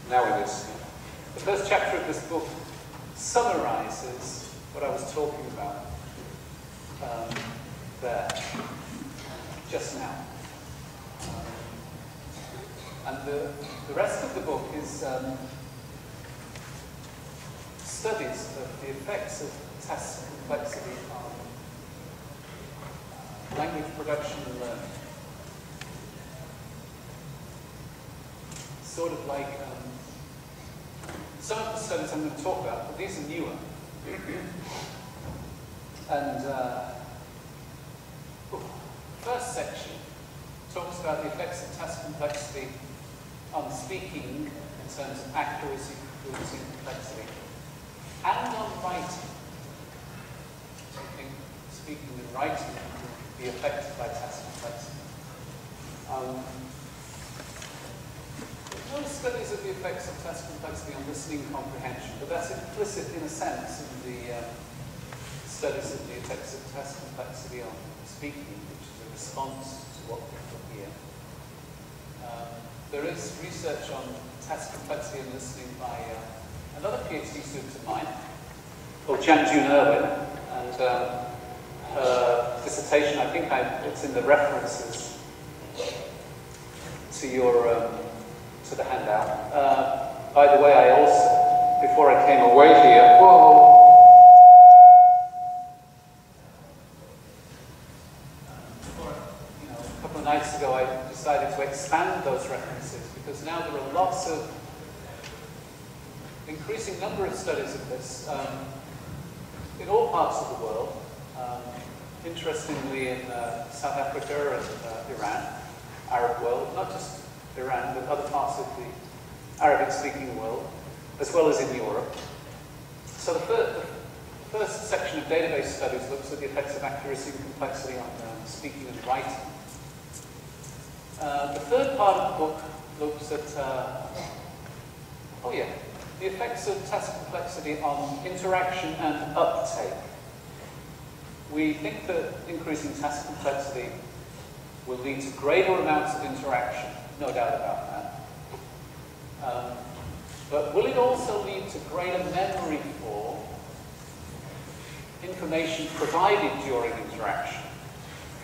Now it is. The first chapter of this book summarizes what I was talking about there, just now. And the rest of the book is studies of the effects of task complexity on language production and learning. Sort of like some of the studies I'm going to talk about, but these are newer. And the first section talks about the effects of task complexity on speaking in terms of accuracy, fluency, and complexity, and on writing. I think speaking and writing can be affected by task complexity. No studies of the effects of task complexity on listening comprehension, but that's implicit in a sense in the studies of the effects of task complexity on speaking, which is a response to what people hear. There is research on task complexity and listening by another PhD student of mine called Jun Irwin, and her dissertation, I think it's in the references to your to the handout. By the way, I also, before I came away here, a couple of nights ago, I decided to expand those references because now there are lots of increasing number of studies of this in all parts of the world. Interestingly, in South Africa and Iran, Arab world, not just Iran, but other parts of the Arabic-speaking world, as well as in Europe. So the first section of database studies looks at the effects of accuracy and complexity on speaking and writing. The third part of the book looks at, the effects of task complexity on interaction and uptake. We think that increasing task complexity will lead to greater amounts of interaction. No doubt about that. But will it also lead to greater memory for information provided during interaction?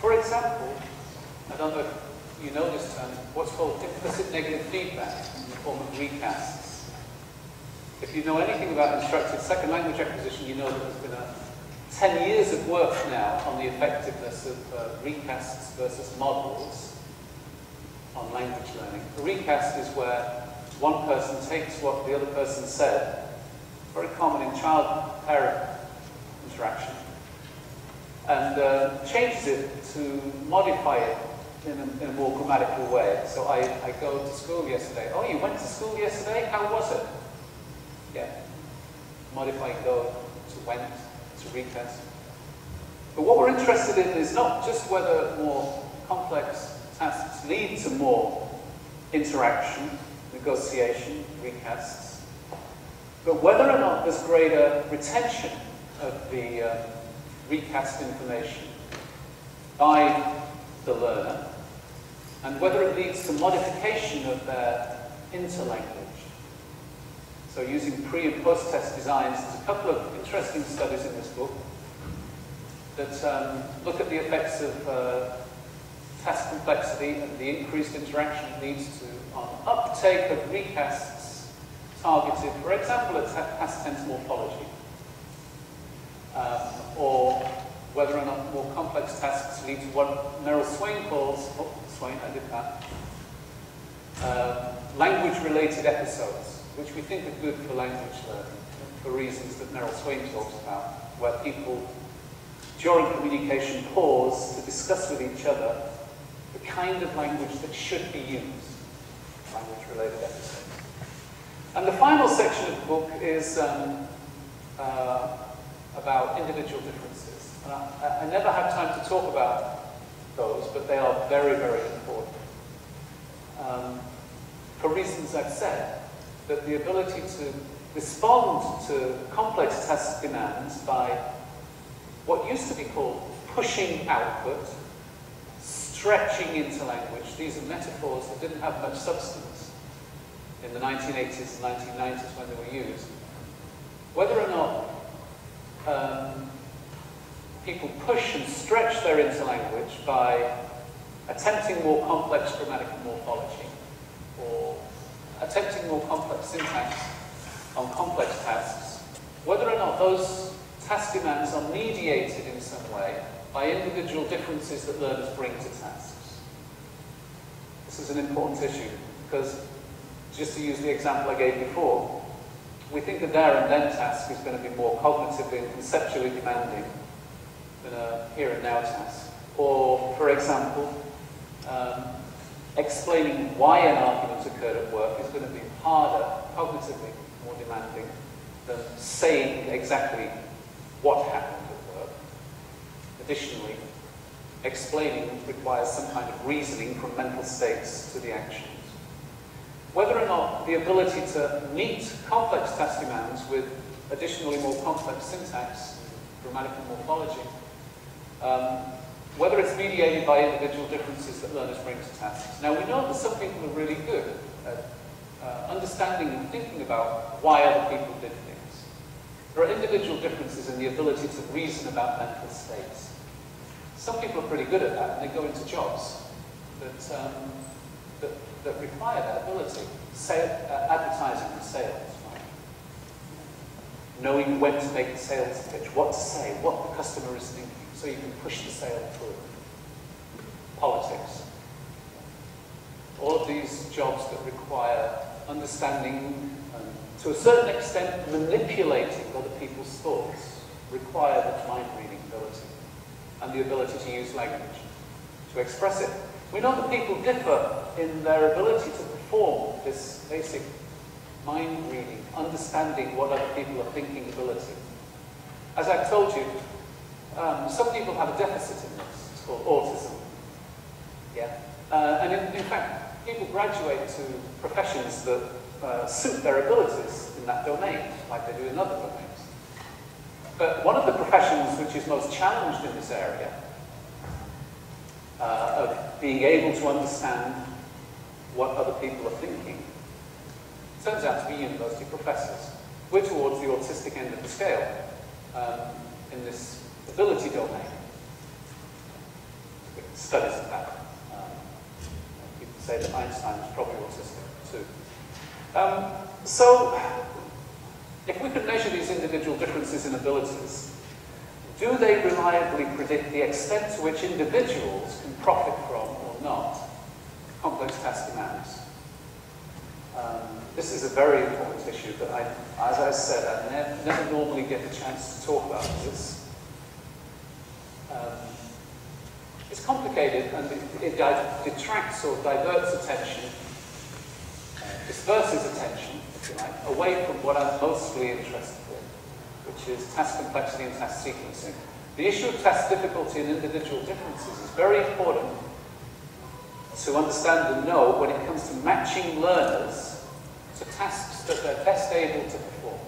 For example, I don't know if you know this term, what's called implicit negative feedback in the form of recasts. If you know anything about instructed second language acquisition, you know that there's been 10 years of work now on the effectiveness of recasts versus models on language learning. A recast is where one person takes what the other person said, very common in child-parent interaction, and changes it to modify it in a more grammatical way. So I go to school yesterday. Oh, you went to school yesterday? How was it? Yeah. Modifying go to went to recast. But what we're interested in is not just whether more complex tasks lead to more interaction, negotiation, recasts, but whether or not there's greater retention of the recast information by the learner, and whether it leads to modification of their interlanguage. So using pre- and post-test designs, there's a couple of interesting studies in this book that look at the effects of task complexity and the increased interaction it leads to on uptake of recasts targeted, for example, at past tense morphology, or whether or not more complex tasks lead to what Merrill Swain calls, I did that, language-related episodes, which we think are good for language learning, for reasons that Merrill Swain talks about, where people, during communication, pause to discuss with each other the kind of language that should be used, language-related episodes. And the final section of the book is about individual differences. And I never have time to talk about those, but they are very, very important. For reasons I've said, that the ability to respond to complex task demands by what used to be called pushing output, stretching into language. These are metaphors that didn't have much substance in the 1980s and 1990s when they were used. Whether or not people push and stretch their interlanguage by attempting more complex grammatical morphology or attempting more complex syntax on complex tasks, whether or not those task demands are mediated in some way by individual differences that learners bring to tasks. This is an important issue because, just to use the example I gave before, we think a there and then task is going to be more cognitively and conceptually demanding than a here and now task. Or, for example, explaining why an argument occurred at work is going to be harder, cognitively more demanding, than saying exactly what happened at work. Additionally, explaining requires some kind of reasoning from mental states to the actions. Whether or not the ability to meet complex task demands with additionally more complex syntax, grammatical morphology, whether it's mediated by individual differences that learners bring to tasks. Now, we know that some people are really good at understanding and thinking about why other people did things. There are individual differences in the ability to reason about mental states. Some people are pretty good at that, and they go into jobs that require that ability. Advertising and sales, right? Knowing when to make the sales pitch, what to say, what the customer is thinking, so you can push the sale through. Politics. All of these jobs that require understanding and, to a certain extent, manipulating other people's thoughts require that mind-reading ability and the ability to use language to express it. We know that people differ in their ability to perform this basic mind-reading, understanding what other people are thinking ability. As I've told you, some people have a deficit in this. It's called autism. Yeah? And in fact, people graduate to professions that suit their abilities in that domain, like they do in other domains. But one of the professions which is most challenged in this area of being able to understand what other people are thinking turns out to be university professors. We're towards the autistic end of the scale in this ability domain. Studies of that. People say that Einstein was probably autistic too. So, if we could measure these individual differences in abilities, do they reliably predict the extent to which individuals can profit from or not complex task demands? This is a very important issue that as I said, I never normally get the chance to talk about this. It's complicated and it detracts or diverts attention, disperses attention, if you like, away from what I'm mostly interested in, which is task complexity and task sequencing. The issue of task difficulty and individual differences is very important to understand and know when it comes to matching learners to tasks that they're best able to perform.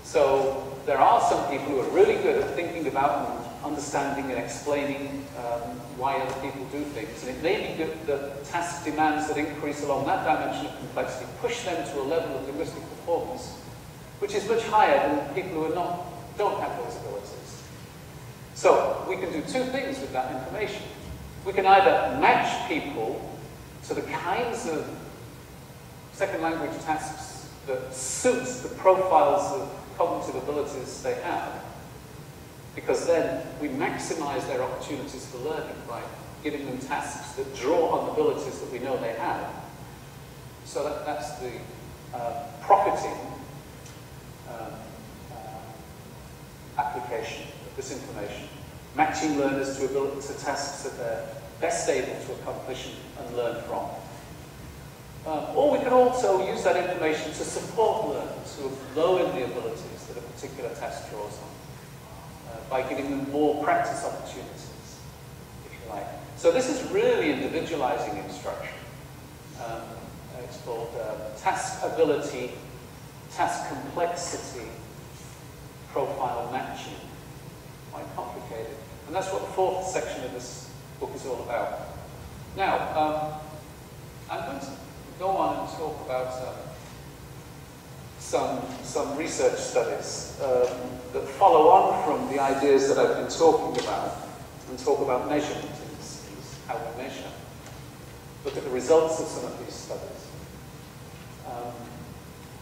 So there are some people who are really good at thinking about and understanding and explaining why other people do things. And it may be good that task demands that increase along that dimension of complexity push them to a level of linguistic performance which is much higher than people who are don't have those abilities. So we can do two things with that information. We can either match people to the kinds of second language tasks that suits the profiles of cognitive abilities they have, because then we maximize their opportunities for learning by giving them tasks that draw on abilities that we know they have. So that's the profiting application of this information. Matching learners to tasks that they're best able to accomplish and learn from. Or we can also use that information to support learners who have low in the abilities that a particular test draws on, by giving them more practice opportunities, if you like. So this is really individualizing instruction. It's called task ability, task complexity, profile matching. Quite complicated. And that's what the fourth section of this book is all about. Now, I'm going to go on and talk about some research studies that follow on from the ideas that I've been talking about, and talk about measurement indices, how we measure. Look at the results of some of these studies.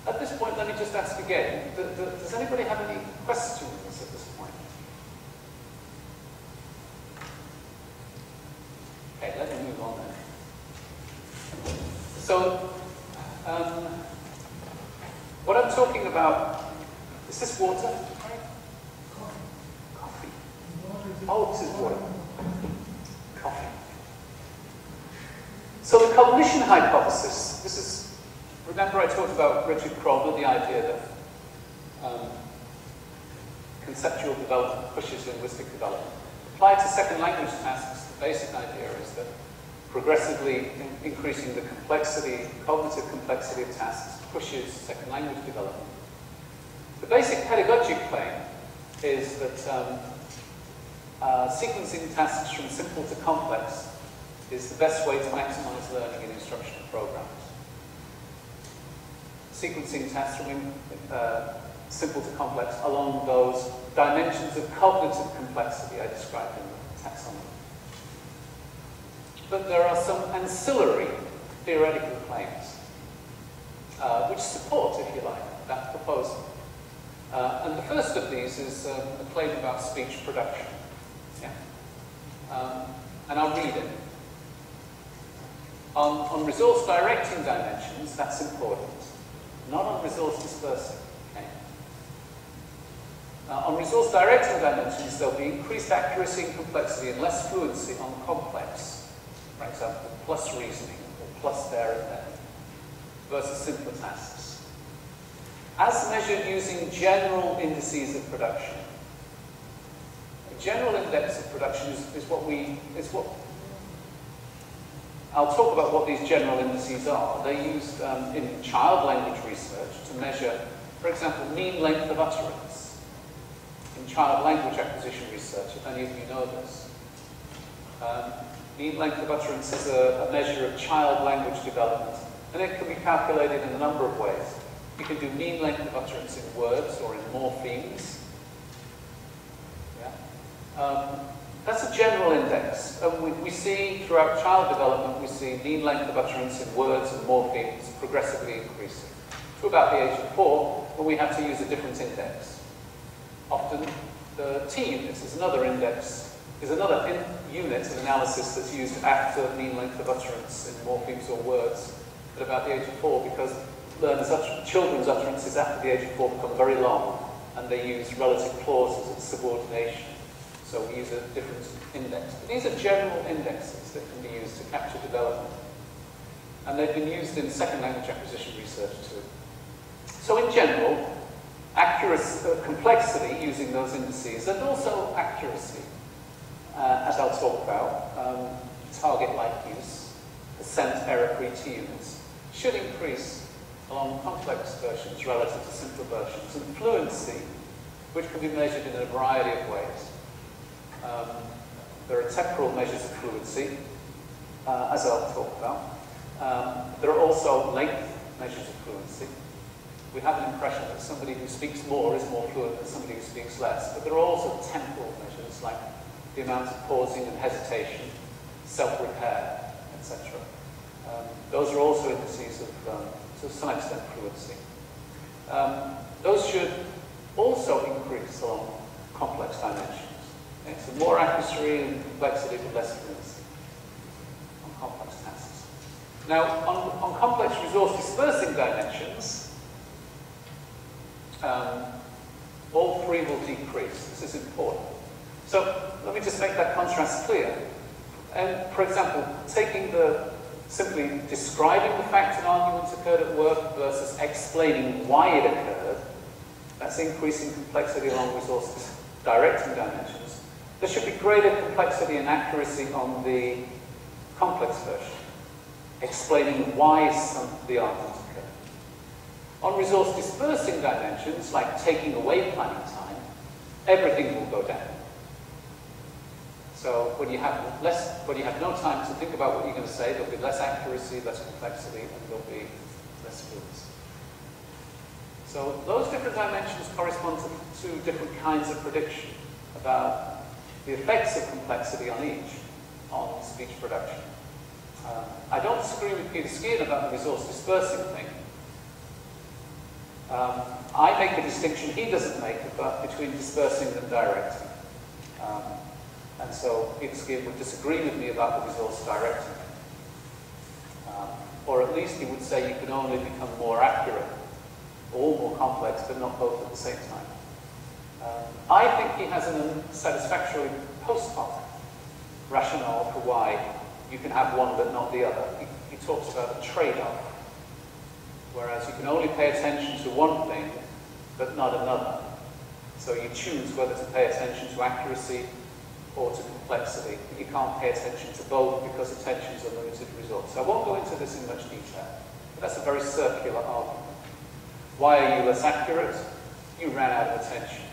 At this point, let me just ask again, does anybody have any questions at this point? Okay, let me move on then. So, what I'm talking about, is this water? Coffee. Oh, this is water. Coffee. So the cognition hypothesis, this is, remember I talked about Richard Kroll, the idea that conceptual development pushes linguistic development. Applied to second language tasks, the basic idea is that progressively increasing the complexity, cognitive complexity of tasks pushes second language development. The basic pedagogic claim is that sequencing tasks from simple to complex is the best way to maximize learning in instructional programs. Sequencing tasks from simple to complex along those dimensions of cognitive complexity I described in the taxonomy. But there are some ancillary theoretical claims which support, if you like, that proposal. And the first of these is a claim about speech production. Yeah. And I'll read it. On resource directing dimensions, that's important. Not on resource dispersing. Okay. On resource directing dimensions, there'll be increased accuracy and complexity and less fluency on complex. For example, plus reasoning or plus there and then, versus simpler tasks. As measured using general indices of production. A general index of production is what I'll talk about what these general indices are. They're used in child language research to measure, for example, mean length of utterance. In child language acquisition research, if any of you know this. Mean length of utterance is a measure of child language development, and it can be calculated in a number of ways. You can do mean length of utterance in words or in morphemes. Yeah. That's a general index. And we see throughout child development, we see mean length of utterance in words and morphemes progressively increasing. To about the age of 4, when we have to use a different index. Often the T-unit is another index, is another unit of analysis that's used after mean length of utterance in morphemes or words at about the age of 4, because children's utterances after the age of 4 become very long, and they use relative clauses of subordination. So we use a different index. But these are general indexes that can be used to capture development. And they've been used in second language acquisition research too. So in general, accuracy, complexity using those indices, and also accuracy, as I'll talk about, target-like use, percent error-free T-units, should increase along complex versions relative to simpler versions. And fluency, which can be measured in a variety of ways. There are temporal measures of fluency, as I'll talk about. There are also length measures of fluency. We have an impression that somebody who speaks more is more fluent than somebody who speaks less. But there are also temporal measures, like the amount of pausing and hesitation, self-repair, etc. Those are also indices of, to some extent, fluency. Those should also increase along complex dimensions. Okay, so more accuracy and complexity, but less fluency on complex tasks. Now, on complex resource dispersing dimensions, all three will decrease. This is important. So let me just make that contrast clear. And for example, simply describing the fact an argument occurred at work versus explaining why it occurred, that's increasing complexity along resource directing dimensions. There should be greater complexity and accuracy on the complex version, explaining why the argument occurred. On resource dispersing dimensions, like taking away planning time, everything will go down. So when you have no time to think about what you're going to say, there'll be less accuracy, less complexity, and there'll be less fluency. So those different dimensions correspond to different kinds of prediction about the effects of complexity on each, on speech production. I don't disagree with Peter Skean about the resource dispersing thing. I make a distinction he doesn't make between dispersing and directing. And so Peter Skean would disagree with me about the resource directing. Or at least he would say you can only become more accurate or more complex, but not both at the same time. I think he has an unsatisfactory post hoc rationale for why you can have one but not the other. He talks about a trade-off, whereas you can only pay attention to one thing but not another. So you choose whether to pay attention to accuracy or to complexity. But you can't pay attention to both because attention is a limited resource. So I won't go into this in much detail, but that's a very circular argument. Why are you less accurate? You ran out of attention.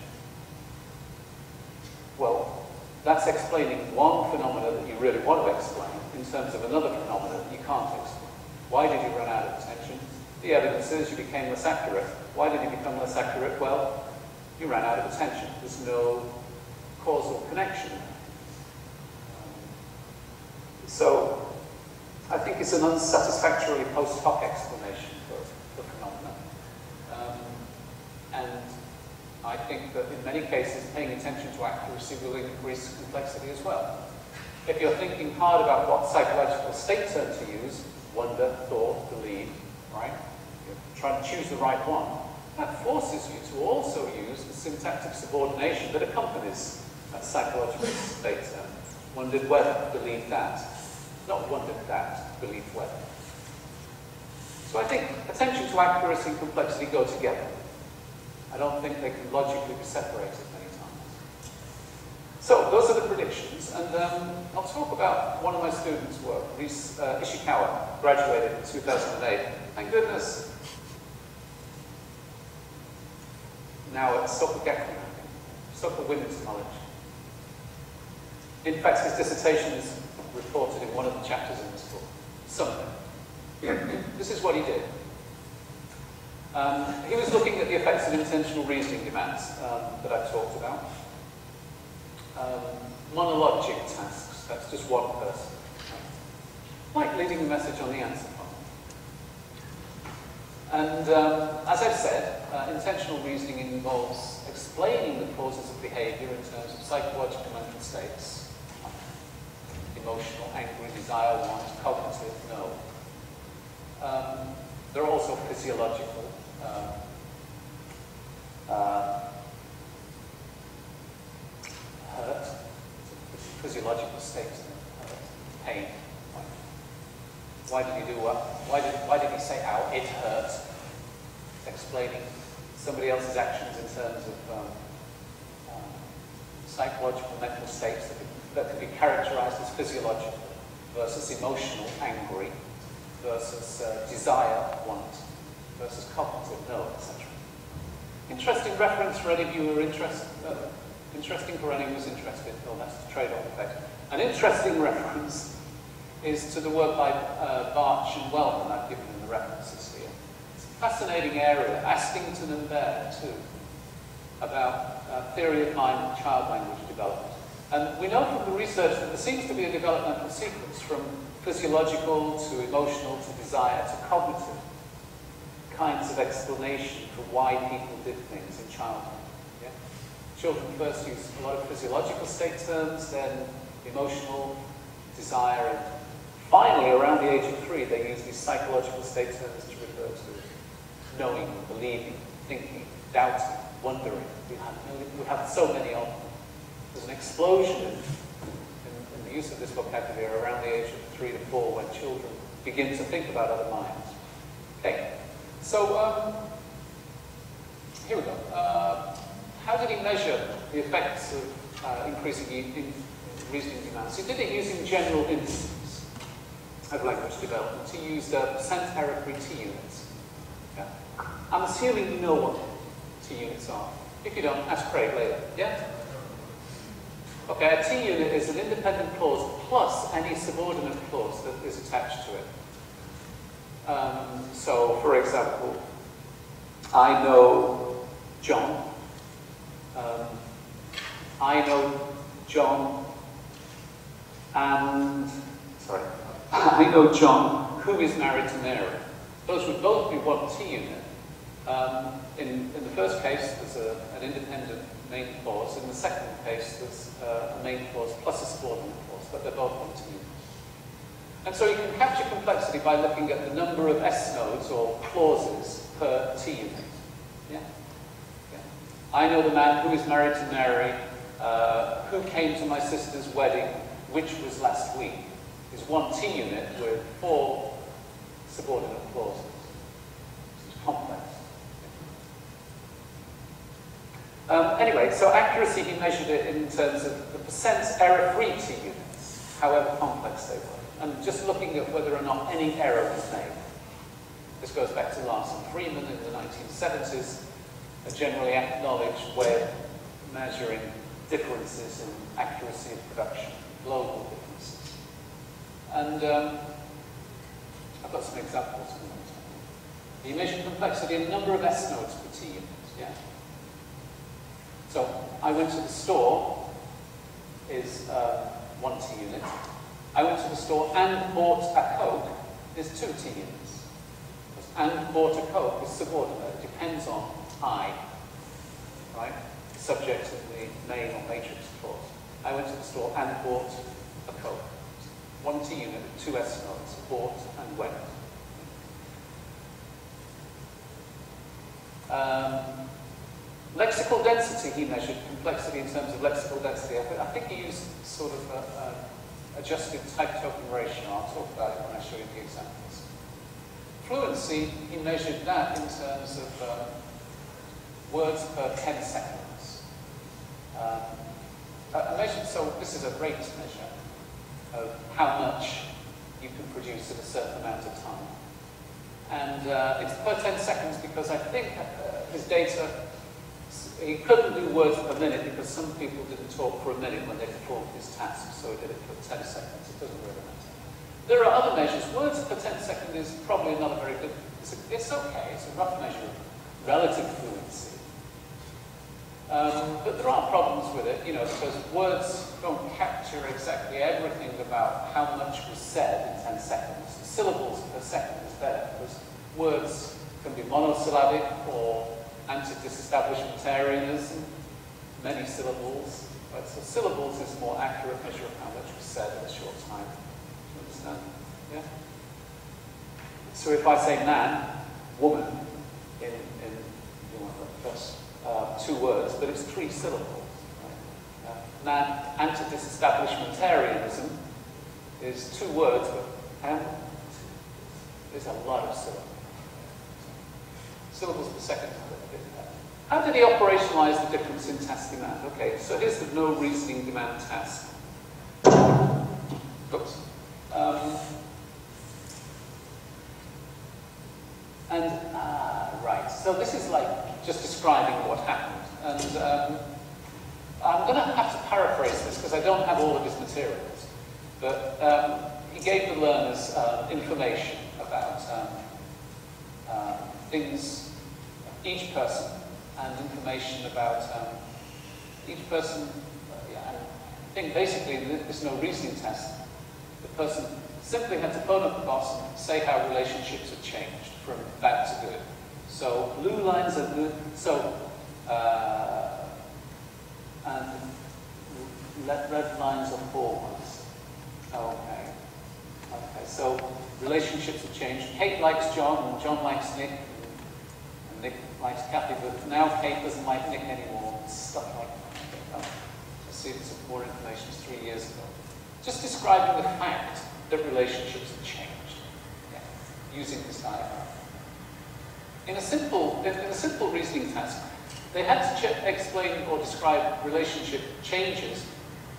Well, that's explaining one phenomenon that you really want to explain in terms of another phenomenon that you can't explain. Why did you run out of attention? The evidence is you became less accurate. Why did you become less accurate? Well, you ran out of attention. There's no causal connection. So, I think it's an unsatisfactorily post hoc explanation for the phenomenon. And I think that in many cases, paying attention to accuracy will increase complexity as well. If you're thinking hard about what psychological state term to use, wonder, thought, believe, right? You're trying to choose the right one. That forces you to also use the syntactic subordination that accompanies that psychological state term. Wondered whether, believed that. Not wondered that, believed whether. So I think attention to accuracy and complexity go together. I don't think they can logically be separated many times. So those are the predictions, and I'll talk about one of my students' work. Ishikawa graduated in 2008. Thank goodness. Now at Soka Women's College. In fact, his dissertation is reported in one of the chapters in this book. Something. This is what he did. He was looking at the effects of intentional reasoning demands that I've talked about. Monologic tasks, that's just one person. Like leaving a message on the answer phone. And as I've said, intentional reasoning involves explaining the causes of behavior in terms of psychological mental states. Emotional, angry, desire, want, cognitive, no. There are also physiological. Hurt, physiological states, pain. Why did he do what? Why did he say, ow, it hurt? Explaining somebody else's actions in terms of psychological mental states that can be characterized as physiological versus emotional, angry, versus desire, want, versus cognitive, no, etc. Interesting reference for any of you who are interested. Interesting for anyone who's interested. Oh, that's the trade-off effect. An interesting reference is to the work by Barch and Wellman. I've given them the references here. It's a fascinating area. Astington and Baird, too, about theory of mind and child language development. And we know from the research that there seems to be a developmental sequence from physiological to emotional to desire to cognitive kinds of explanation for why people did things in childhood. Yeah? Children first use a lot of physiological state terms, then emotional, desire, and finally, around the age of 3, they use these psychological state terms to refer to knowing, believing, thinking, doubting, wondering. We have so many of them. There's an explosion in the the use of this vocabulary around the age of 3 to 4 when children begin to think about other minds. Okay, so here we go. How did he measure the effects of increasing reasoning demands? He did it using general indices of language development. He used percent error-free T-units. Yeah. I'm assuming you know what T-units are. If you don't, ask Craig later. Yeah? Okay, a T-unit is an independent clause plus any subordinate clause that is attached to it. So, for example, I know John. I know John and, sorry, I know John who is married to Mary. Those would both be one T-unit. In the first case, there's an independent main clause. In the second case, there's a main clause plus a subordinate clause, but they're both one T-unit. And so you can capture complexity by looking at the number of S-nodes or clauses per T-unit. Yeah? Yeah. I know the man who is married to Mary, who came to my sister's wedding, which was last week, is one T-unit with 4 subordinate clauses. It's complex. Anyway, so accuracy, he measured it in terms of the percent error-free T-units, however complex they were. And just looking at whether or not any error was made. This goes back to Larson Freeman in the 1970s, a generally acknowledged way of measuring differences in accuracy of production, global differences. And I've got some examples. He measured complexity in number of S-nodes per T-unit. Yeah. So I went to the store is 1 T-unit. I went to the store and bought a Coke is 2 T-units. And bought a Coke is subordinate. It depends on I, right? Subject of the main or matrix clause. I went to the store and bought a Coke. 1 T-unit, 2 S-nodes, bought and went. Lexical density, he measured complexity in terms of lexical density. I think he used sort of adjusted type token ratio. I'll talk about it when I show you the examples. Fluency, he measured that in terms of words per 10 seconds. So this is a rate measure of how much you can produce in a certain amount of time. And it's per 10 seconds because I think his data, he couldn't do words per minute because some people didn't talk for a minute when they performed his task, so he did it for 10 seconds. It doesn't really matter. There are other measures. Words per 10 seconds is probably not a very good, it's okay, it's a rough measure of relative fluency. But there are problems with it, you know, because words don't capture exactly everything about how much was said in 10 seconds. The syllables per second is better because words can be monosyllabic or anti-disestablishmentarianism, many syllables. Right? So syllables is a more accurate measure of how much was said in a short time. Do you understand? Yeah? So if I say man, woman, in first 2 words, but it's 3 syllables. Right? Man, anti-disestablishmentarianism is 2 words, but there's a lot of syllables. Syllables per second. How did he operationalize the difference in task demand? Okay, so here's the no reasoning demand task. Oops. Right, so this is like just describing what happened. And I'm going to have to paraphrase this because I don't have all of his materials. But he gave the learners information about things, each person, and information about each person. I think basically there's no reasoning test. The person simply had to phone up the boss and say how relationships have changed from bad to good. So blue lines are good. So and red lines are forwards. Okay. Okay. So relationships have changed. Kate likes John, and John likes Nick. Nick likes Kathy, but now Kate doesn't like Nick anymore. Stuff like that. Let's see if some more information. It's 3 years ago. just describing the fact that relationships have changed, using this diagram. In a simple reasoning task, they had to explain or describe relationship changes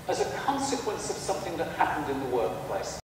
as a consequence of something that happened in the workplace.